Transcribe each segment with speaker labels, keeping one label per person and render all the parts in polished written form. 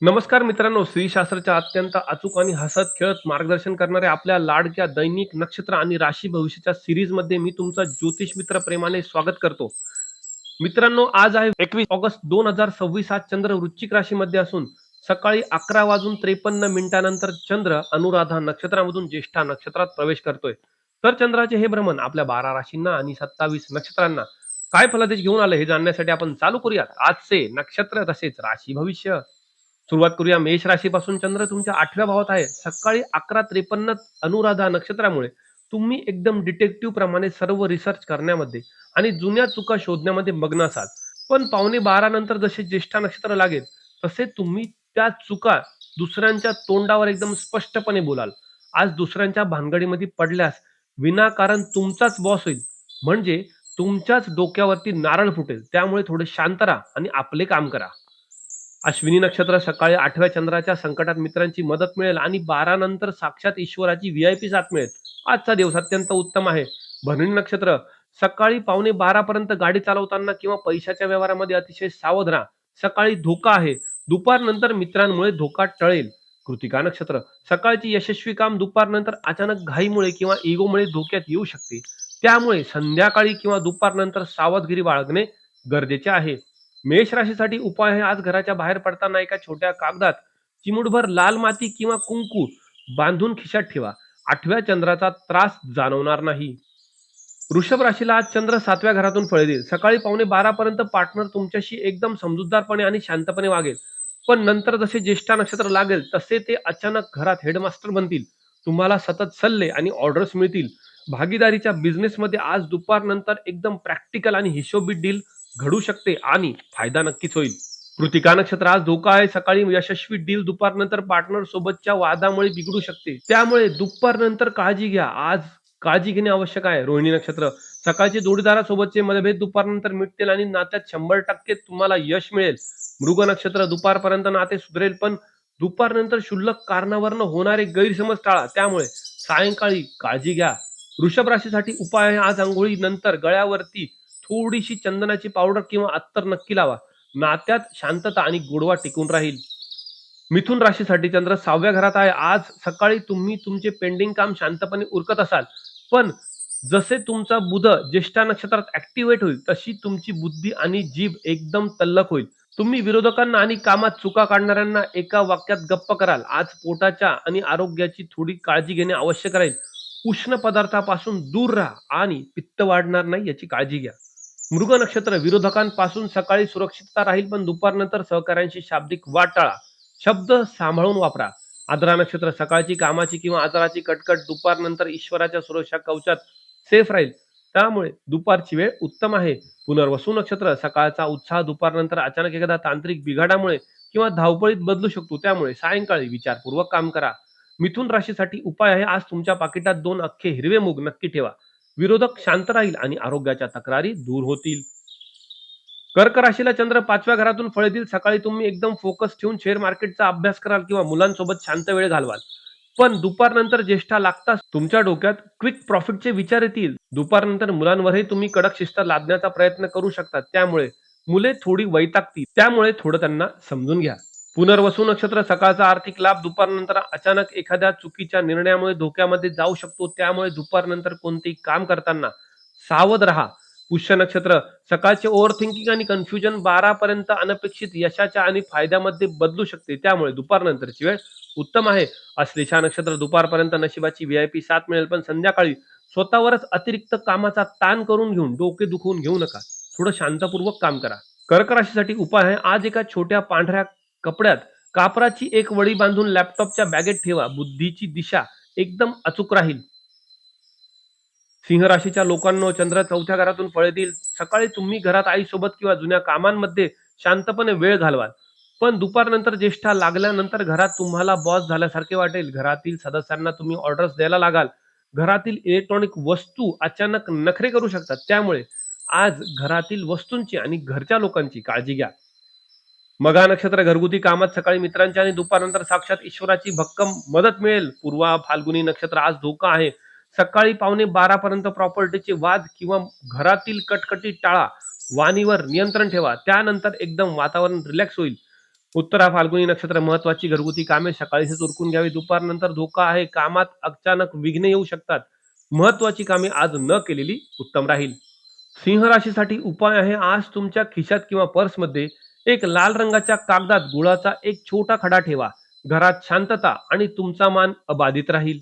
Speaker 1: नमस्कार मित्रांनो, श्रीशास्त्राच्या अत्यंत अचूक आणि हसत खेळत मार्गदर्शन करणाऱ्या आपल्या लाडक्या दैनिक नक्षत्र आणि राशी भविष्याच्या सिरीज मध्ये मी तुमचा ज्योतिष मित्र प्रेमाने स्वागत करतो. मित्रांनो, आज आहे 21 ऑगस्ट 2026. आज चंद्र वृश्चिक राशीमध्ये असून सकाळी 11:53 चंद्र अनुराधा नक्षत्रामधून ज्येष्ठा नक्षत्रात प्रवेश करतोय. तर चंद्राचे हे भ्रमण आपल्या 12 राशींना आणि 27 नक्षत्रांना काय फलादेश घेऊन आलं हे जाणण्यासाठी आपण चालू करूयात आजचे नक्षत्र तसेच राशी भविष्य. सुरुवात करूया मेष राशीपासून. चंद्र तुमच्या 8व्या भावात आहे. सकाळी 11:53 अनुराधा नक्षत्रामुळे तुम्ही एकदम डिटेक्टिव्ह प्रमाणे सर्व रिसर्च करण्यामध्ये आणि जुन्या चुका शोधण्यामध्ये मग्न असाल. पण 11:15 नंतर जसे ज्येष्ठा नक्षत्र लागेल तसे तुम्ही त्या चुका दुसऱ्यांच्या तोंडावर एकदम स्पष्टपणे बोलाल. आज दुसऱ्यांच्या भानगडीमध्ये पडल्यास विनाकारण तुमचाच बॉस होईल, म्हणजे तुमच्याच डोक्यावरती नारळ फुटेल. त्यामुळे थोडे शांत राहा आणि आपले काम करा. अश्विनी नक्षत्र सकाळी 8व्या चंद्राच्या संकटात मित्रांची मदत मिळेल आणि 12 नंतर साक्षात ईश्वराची व्हीआयपी साथ मिळेल. आजचा दिवस अत्यंत उत्तम आहे. भरणी नक्षत्र सकाळी 11:15 पर्यंत गाडी चालवताना किंवा पैशाच्या व्यवहारामध्ये अतिशय सावध राहा. सकाळी धोका आहे. दुपारनंतर मित्रांमुळे धोका टळेल. कृतिका नक्षत्र सकाळची यशस्वी काम दुपारनंतर अचानक घाईमुळे किंवा इगोमुळे धोक्यात येऊ शकते. त्यामुळे संध्याकाळी किंवा दुपारनंतर सावधगिरी बाळगणे गरजेचे आहे. मेष राशीसाठी उपाय आहे. आज घराच्या बाहेर पडताना एका छोट्या कागदात चिमूटभर लाल माती किंवा कुंकू बांधून खिशात ठेवा. 8व्या चंद्राचा त्रास जाणवणार नाही. वृषभ राशीला आज चंद्र 7व्या घरातून फळे देईल. सकाळी 11:15 पर्यंत पार्टनर तुमच्याशी एकदम समजूतदारपणे आणि शांतपणे वागेल. पण नंतर जसे ज्येष्ठा नक्षत्र लागेल तसे ते अचानक घरात हेडमास्टर बनतील. तुम्हाला सतत सल्ले आणि ऑर्डर्स मिळतील. भागीदारीच्या बिझनेसमध्ये आज दुपारनंतर एकदम प्रॅक्टिकल आणि हिशोबी डील घडू शकते आणि फायदा नक्कीच होईल. कृतिका नक्षत्र आज धोका आहे. सकाळी यशस्वी डील दुपारनंतर पार्टनर सोबतच्या वादामुळे बिघडू शकते. त्यामुळे दुपारनंतर काळजी घ्या. आज काळजी घेणे आवश्यक आहे. रोहिणी नक्षत्र सकाळचे जोडीदारासोबतचे मतभेद दुपारनंतर मिटतील आणि नात्यात 100% तुम्हाला यश मिळेल. मृग नक्षत्र दुपारपर्यंत नाते सुधरेल, पण दुपारनंतर क्षुल्लक कारणावरनं होणारे गैरसमज टाळा. त्यामुळे सायंकाळी काळजी घ्या. वृषभ राशीसाठी उपाय आहे. आज अंघोळी नंतर गळ्यावरती थोडीशी चंदनाची पावडर किंवा अत्तर नक्की लावा. नात्यात शांतता आणि गोडवा टिकून राहील. मिथुन राशीसाठी चंद्र 6व्या घरात आहे. आज सकाळी तुम्ही तुमचे पेंडिंग काम शांतपणे उरकत असाल, पण जसे तुमचा बुध ज्येष्ठा नक्षत्रात ऍक्टिव्हेट होईल तशी तुमची बुद्धी आणि जीभ एकदम तल्लख होईल. तुम्ही विरोधकांना आणि कामात चुका काढणाऱ्यांना एका वाक्यात गप्प कराल. आज पोटाच्या आणि आरोग्याची थोडी काळजी घेणे आवश्यक राहील. उष्ण पदार्थापासून दूर राहा आणि पित्त वाढणार नाही याची काळजी घ्या. मृग नक्षत्र विरोधकांपासून सकाळी सुरक्षितता राहील, पण दुपारनंतर सहकाऱ्यांशी शाब्दिक वाद टाळा. शब्द सांभाळून वापरा. आद्रा नक्षत्र सकाळची कामाची किंवा आजाराची कटकट दुपारनंतर ईश्वराच्या सुरक्षा कवचात सेफ राहील. त्यामुळे दुपारची वेळ उत्तम आहे. पुनर्वसू नक्षत्र सकाळचा उत्साह दुपारनंतर अचानक एखाद्या तांत्रिक बिघाडामुळे किंवा धावपळीत बदलू शकतो. त्यामुळे सायंकाळी विचारपूर्वक काम करा. मिथुन राशीसाठी उपाय आहे. आज तुमच्या पाकिटात 2 अख्खे हिरवे मूग नक्की ठेवा. विरोधक शांत राहील आणि आरोग्याच्या तक्रारी दूर होतील. कर्क राशीला चंद्र 5व्या घरातून फळे देईल. सकाळी तुम्ही एकदम फोकस ठेवून शेअर मार्केटचा अभ्यास कराल किंवा मुलांसोबत शांत वेळ घालवाल. पण दुपारनंतर ज्येष्ठा लागताच तुमच्या डोक्यात क्विक प्रॉफिटचे विचार येतील. दुपारनंतर मुलांवरही तुम्ही कडक शिस्त लादण्याचा प्रयत्न करू शकता. त्यामुळे मुले थोडी वैतागतील. त्यामुळे थोडं त्यांना समजून घ्या. पुनर्वसू नक्षत्र सकाळचा आर्थिक लाभ दुपारनंतर अचानक एखाद्या चुकीच्या निर्णयामुळे धोक्यामध्ये जाऊ शकतो. त्यामुळे दुपारनंतर कोणतेही काम करताना सावध राहा. पुष्य नक्षत्र सकाळचे ओव्हर थिंकिंग आणि कन्फ्युजन 12 पर्यंत अनपेक्षित यशाच्या आणि फायद्यामध्ये बदलू शकते. त्यामुळे दुपारनंतरची वेळ उत्तम आहे. अश्लेषा नक्षत्र दुपारपर्यंत नशिबाची व्हीआयपी साथ मिळेल, पण संध्याकाळी स्वतःवरच अतिरिक्त कामाचा ताण करून घेऊन डोके दुखवून घेऊ नका. थोडं शांतपूर्वक काम करा. कर्क राशीसाठी उपाय आहे. आज एका छोट्या पांढऱ्या कपड्यात कापराची एक वडी बांधून लॅपटॉपच्या बॅगेत ठेवा. बुद्धीची दिशा एकदम अचूक राहील. सिंह राशीच्या लोकांनो, चंद्र 4थ्या घरातून फळे देईल. सकाळी तुम्ही घरात आईसोबत किंवा जुन्या कामांमध्ये शांतपणे वेळ घालवाल, पण दुपारनंतर ज्येष्ठा लागल्यानंतर घरात तुम्हाला बॉस झाल्यासारखे वाटेल. घरातील सदस्यांना तुम्ही ऑर्डर्स द्यायला लागाल. घरातील इलेक्ट्रॉनिक वस्तू अचानक नखरे करू शकतात. त्यामुळे आज घरातील वस्तूंची आणि घरच्या लोकांची काळजी घ्या. मघा नक्षत्र घरगुती कामात सकाळी मित्रांची आणि दुपारनंतर साक्षात ईश्वराची भक्कम मदत मिळेल. पूर्वा फाल्गुनी नक्षत्र आज धोका आहे. सकाळी 11:15 पर्यंत प्रॉपर्टीचे वाद किंवा घरातील कटकटी टाळा. वाणीवर नियंत्रण ठेवा. त्यानंतर एकदम वातावरण रिलॅक्स होईल. उत्तरा फाल्गुनी नक्षत्र महत्वाची घरगुती कामे सकाळीच उरकून घ्यावी. दुपारनंतर धोका आहे. कामात अचानक विघ्न येऊ शकतात. महत्वाची कामे आज न केलेली उत्तम राहील. सिंह राशीसाठी उपाय आहे. आज तुमच्या खिशात किंवा पर्समध्ये एक लाल रंगाच्या कागदात गुळाचा एक छोटा खडा ठेवा. घरात शांतता आणि तुमचा मान अबाधित राहील.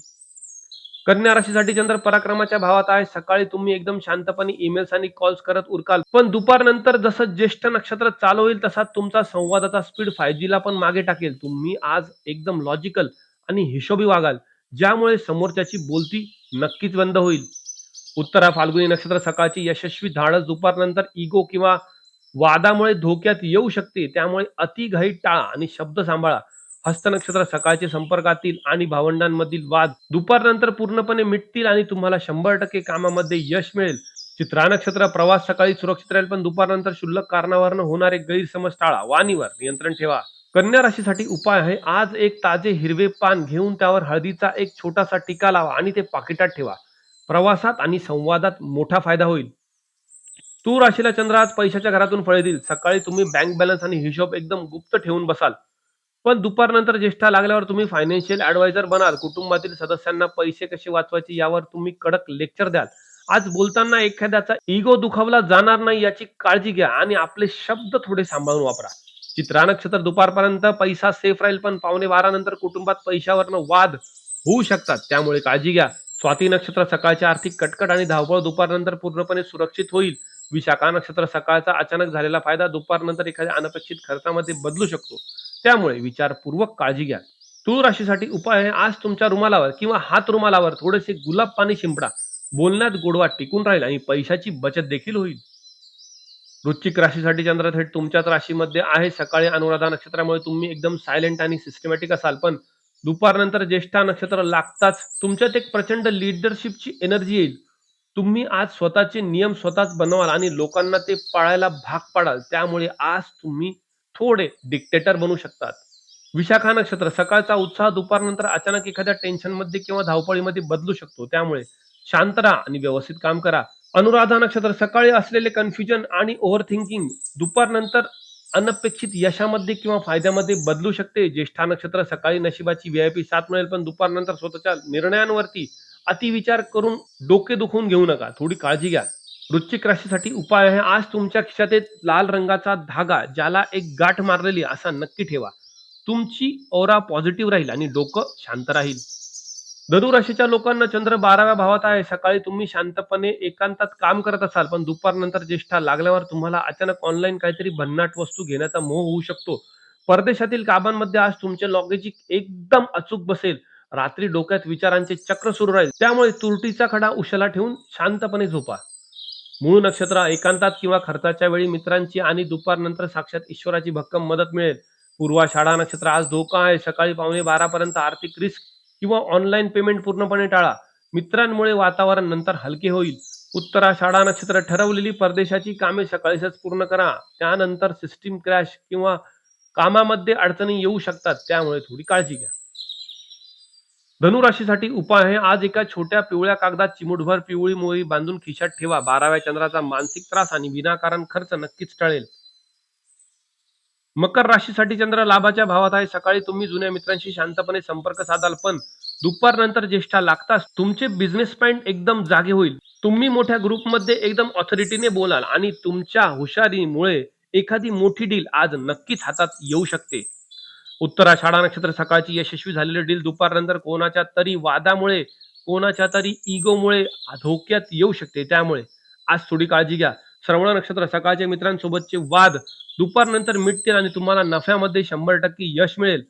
Speaker 1: कन्या राशीसाठी चंद्र पराक्रमाच्या भावात आहे. सकाळी तुम्ही एकदम शांतपणे ईमेल्स आणि कॉल्स करत उरकाल, पण दुपारनंतर जसं ज्येष्ठ नक्षत्र चालू होईल तसा तुमचा संवादाचा स्पीड 5G ला पण मागे टाकेल. तुम्ही आज एकदम लॉजिकल आणि हिशोबी वागाल, ज्यामुळे समोरच्याची बोलती नक्कीच बंद होईल. उत्तरा फाल्गुनी नक्षत्र सकाळची यशस्वी धाडस दुपारनंतर इगो किंवा वादामुळे धोक्यात येऊ शकते. त्यामुळे अतिघाई टाळा आणि शब्द सांभाळा. हस्त नक्षत्र सकाळचे संपर्कातील आणि भावंडांमधील वाद दुपारनंतर पूर्णपणे मिटतील आणि तुम्हाला 100% कामामध्ये यश मिळेल. चित्रा नक्षत्र प्रवास सकाळी सुरक्षित राहील, पण दुपारनंतर क्षुल्लक कारणावरून होणारे गैरसमज टाळा. वाणीवर नियंत्रण ठेवा. कन्या राशीसाठी उपाय आहे. आज एक ताजे हिरवे पान घेऊन त्यावर हळदीचा एक छोटासा टिका लावा आणि ते पाकिटात ठेवा. प्रवासात आणि संवादात मोठा फायदा होईल. तूळ राशीला चंद्र आज पैशाच्या घरातून फळे देईल. सकाळी तुम्ही बँक बॅलन्स आणि हिशोब एकदम गुप्त ठेवून बसाल, पण दुपारनंतर ज्येष्ठा लागल्यावर तुम्ही फायनान्शियल ऍडवायझर बनाल. कुटुंबातील सदस्यांना पैसे कसे वाचवायचे यावर तुम्ही कडक लेक्चर द्याल. आज बोलताना एखाद्याचा इगो दुखावला जाणार नाही याची काळजी घ्या आणि आपले शब्द थोडे सांभाळून वापरा. चित्रा नक्षत्र दुपारपर्यंत पैसा सेफ राहील, पण 11:15 नंतर कुटुंबात पैशावरनं वाद होऊ शकतात, त्यामुळे काळजी घ्या. स्वाती नक्षत्र सकाळची आर्थिक कटकट आणि धावपळ दुपारनंतर पूर्णपणे सुरक्षित होईल. विशाखा नक्षत्र सकाळचा अचानक झालेला फायदा दुपारनंतर एखाद्या अनपेक्षित खर्चामध्ये बदलू शकतो, त्यामुळे विचारपूर्वक काळजी घ्या. तूळ राशीसाठी उपाय आहे. आज तुमच्या रुमालावर किंवा हात रुमालावर थोडेसे गुलाब पाणी शिंपडा. बोलण्यात गोडवा टिकून राहील आणि पैशाची बचत देखील होईल. वृश्चिक राशीसाठी चंद्र थेट तुमच्याच राशीमध्ये आहे. सकाळी अनुराधा नक्षत्रामुळे तुम्ही एकदम सायलेंट आणि सिस्टमॅटिक असाल, पण दुपारनंतर ज्येष्ठा नक्षत्र लागताच तुमच्यात एक प्रचंड लीडरशिपची एनर्जी येईल. तुम्ही आज स्वतःचे नियम स्वतःच बनवाल आणि लोकांना ते पाळायला भाग पाडाल. त्यामुळे आज तुम्ही थोडे डिक्टेटर बनू शकतात. विशाखा नक्षत्र सकाळचा उत्साह दुपारनंतर अचानक एखाद्या टेन्शनमध्ये किंवा धावपळीमध्ये बदलू शकतो, त्यामुळे शांत राहा आणि व्यवस्थित काम करा. अनुराधा नक्षत्र सकाळी असलेले कन्फ्युजन आणि ओव्हर थिंकिंग दुपारनंतर अनपेक्षित यशामध्ये किंवा फायद्यामध्ये बदलू शकते. ज्येष्ठा नक्षत्र सकाळी नशिबाची VIP साथ मिळेल, पण दुपारनंतर स्वतःच्या निर्णयांवरती अतिविचार करून डोके दुखवून घेऊ नका. थोडी काळजी घ्या. वृश्चिक राशीसाठी उपाय आहे. आज तुमच्या खिशात एक लाल रंगाचा धागा ज्याला एक गाठ मारलेली असा नक्की ठेवा. तुमची ओरा पॉझिटिव्ह राहील आणि डोकं शांत राहील. धनुराशीच्या लोकांना चंद्र 12व्या भावात आहे. सकाळी तुम्ही शांतपणे एकांतात काम करत असाल, पण दुपारनंतर ज्येष्ठा लागल्यावर तुम्हाला अचानक ऑनलाईन काहीतरी भन्नाट वस्तू घेण्याचा मोह होऊ शकतो. परदेशातील कामांमध्ये आज तुमचे लॉजिक एकदम अचूक बसेल. रात्री डोक्यात विचारांचे चक्र सुरू राहील, त्यामुळे तुरटीचा खडा उशाला ठेवून शांतपणे झोपा. मूळ नक्षत्र एकांतात किंवा खर्चाच्या वेळी मित्रांची आणि दुपारनंतर साक्षात ईश्वराची भक्कम मदत मिळेल. पूर्वाषाढा नक्षत्र आज धोका आहे. सकाळी 11:15 पर्यंत आर्थिक रिस्क किंवा ऑनलाईन पेमेंट पूर्णपणे टाळा. मित्रांमुळे वातावरण नंतर हलके होईल. उत्तराषाढा नक्षत्र ठरवलेली परदेशाची कामे सकाळीच पूर्ण करा. त्यानंतर सिस्टीम क्रॅश किंवा कामामध्ये अडचणी येऊ शकतात, त्यामुळे थोडी काळजी घ्या. धनुराशीसाठी उपाय आहे. आज एका छोट्या पिवळ्या कागदात चिमूटभर पिवळी मोहरी बांधून खिशात ठेवा. 12व्या चंद्राचा मानसिक त्रास आणि विनाकारण खर्च नक्कीच टळेल. मकर राशीसाठी चंद्र लाभाच्या भावात आहे. सकाळी तुम्ही जुन्या मित्रांशी शांतपणे संपर्क साधाल, पण दुपारनंतर ज्येष्ठा लागताच तुमचे बिझनेस माइंड एकदम जागे होईल. तुम्ही मोठ्या ग्रुपमध्ये एकदम ऑथॉरिटीने बोलाल आणि तुमच्या हुशारीमुळे एखादी मोठी डील आज नक्कीच हातात येऊ शकते. उत्तराषाढा नक्षत्र सकाळची यशस्वी झालेली डील दुपारनंतर कोणाच्या तरी वादामुळे, कोणाच्या तरी इगोमुळे धोक्यात येऊ शकते, त्यामुळे आज थोडी काळजी घ्या. श्रवण नक्षत्र सकाळच्या मित्रांसोबतचे वाद दुपारनंतर मिटतील आणि तुम्हाला नफ्यामध्ये 100% यश मिळेल.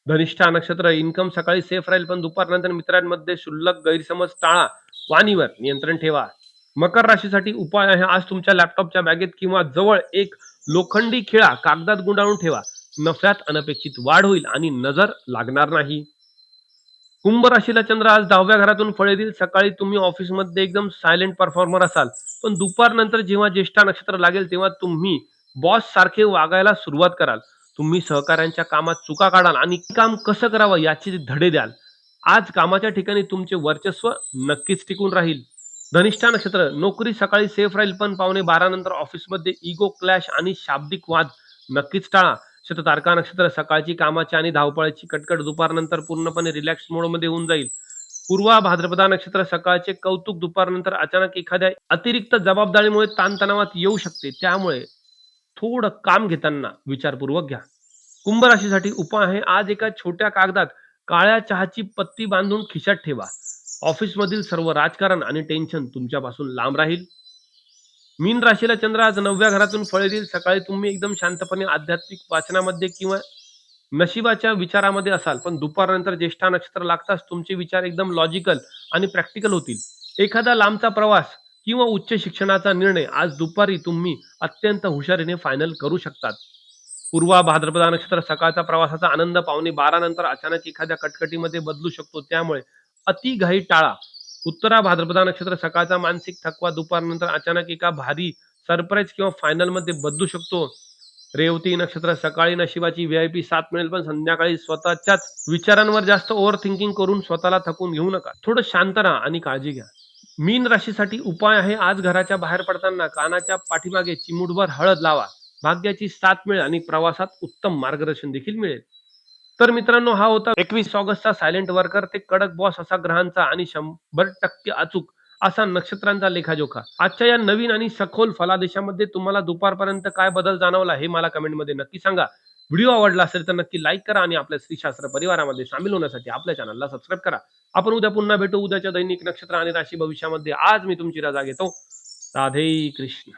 Speaker 1: धनिष्ठा नक्षत्र इन्कम सकाळी सेफ राहील, पण दुपारनंतर मित्रांमध्ये क्षुल्लक गैरसमज टाळा. वाणीवर नियंत्रण ठेवा. मकर राशीसाठी उपाय आहे. आज तुमच्या लॅपटॉपच्या बॅगेत किंवा जवळ एक लोखंडी खिळा कागदात गुंडाळून ठेवा. नफ्यात अनपेक्षित वाढ होईल आणि नजर लागणार नाही. कुंभ राशीला चंद्र आज 10व्या घरातून फळे देईल. सकाळी तुम्ही ऑफिसमध्ये एकदम सायलेंट परफॉर्मर असाल, पण दुपारनंतर जेव्हा ज्येष्ठा नक्षत्र लागेल तेव्हा तुम्ही बॉस सारखे वागायला सुरुवात कराल. तुम्ही सहकाऱ्यांच्या कामात चुका काढाल आणि काम कसं करावं याचे धडे द्याल. आज कामाच्या ठिकाणी तुमचे वर्चस्व नक्कीच टिकून राहील. धनिष्ठा नक्षत्र नोकरी सकाळी सेफ राहील, पण 11:15 नंतर ऑफिसमध्ये इगो क्लॅश आणि शाब्दिक वाद नक्कीच टाळा. शततारका नक्षत्र सकाळची कामाची आणि धावपळीची कटकट दुपारनंतर पूर्णपणे रिलॅक्स मोडमध्ये होऊन जाईल. पूर्वा भाद्रपदा नक्षत्र सकाळचे कौतुक दुपारनंतर अचानक एखाद्या अतिरिक्त जबाबदारीमुळे ताणतणावात येऊ शकते. त्यामुळे थोडं काम घेताना विचारपूर्वक घ्या. कुंभ राशीसाठी उपाय आहे, आज एका छोट्या कागदात काळ्या चहाची पत्ती बांधून खिशात ठेवा. ऑफिसमधील सर्व राजकारण आणि टेन्शन तुमच्यापासून लांब राहील. मीन राशीला चंद्र आज 9व्या घरातून फळ देईल. सकाळी तुम्ही एकदम शांतपणे आध्यात्मिक वाचनामध्ये किंवा नशिबाच्या विचारामध्ये असाल, पण दुपारनंतर ज्येष्ठा नक्षत्र लागताच तुमचे विचार एकदम लॉजिकल आणि प्रॅक्टिकल होतील. एखादा लांबचा प्रवास किंवा उच्च शिक्षणाचा निर्णय आज दुपारी तुम्ही अत्यंत हुशारीने फायनल करू शकतात. पूर्वा भाद्रपदा नक्षत्र सकाळचा प्रवासाचा आनंद 11:15 नंतर अचानक एखाद्या कटकटीमध्ये बदलू शकतो. त्यामुळे अति घाई टाळा. उत्तरा भाद्रपदा नक्षत्र सकाळचा मानसिक थकवा दुपारनंतर अचानक एका भारी सरप्राईज किंवा फायनल मध्ये बदलू शकतो. रेवती नक्षत्र सकाळी नशिबाची व्हीआयपी साथ मिळेल, पण संध्याकाळी स्वतःच्याच विचारांवर जास्त ओव्हर थिंकिंग करून स्वतःला थकून घेऊ नका. थोडं शांत राहा आणि काळजी घ्या. मीन राशीसाठी उपाय आहे, आज घराच्या बाहेर पडताना कानाच्या पाठीमागे चिमूटभर हळद लावा. भाग्याची साथ मिळेल आणि प्रवासात उत्तम मार्गदर्शन देखील मिळेल. तर मित्रांनो, हा होता 21 ऑगस्टचा सायलेंट वर्कर ते कडक बॉस असा ग्रहांचा आणि 100% अचूक असा नक्षत्रांचा लेखाजोखा. आजच्या या नवीन आणि सखोल फलादेशामध्ये तुम्हाला दुपारपर्यंत काय बदल जाणवला हे मला कमेंटमध्ये नक्की सांगा. व्हिडिओ आवडला असेल तर नक्की लाईक करा आणि आपल्या श्रीशास्त्र परिवारामध्ये सामील होण्यासाठी आपल्या चॅनलला सबस्क्राईब करा. आपण उद्या पुन्हा भेटू उद्याच्या दैनिक नक्षत्र आणि राशी भविष्यामध्ये. आज मी तुमची रजा घेतो. राधे कृष्ण.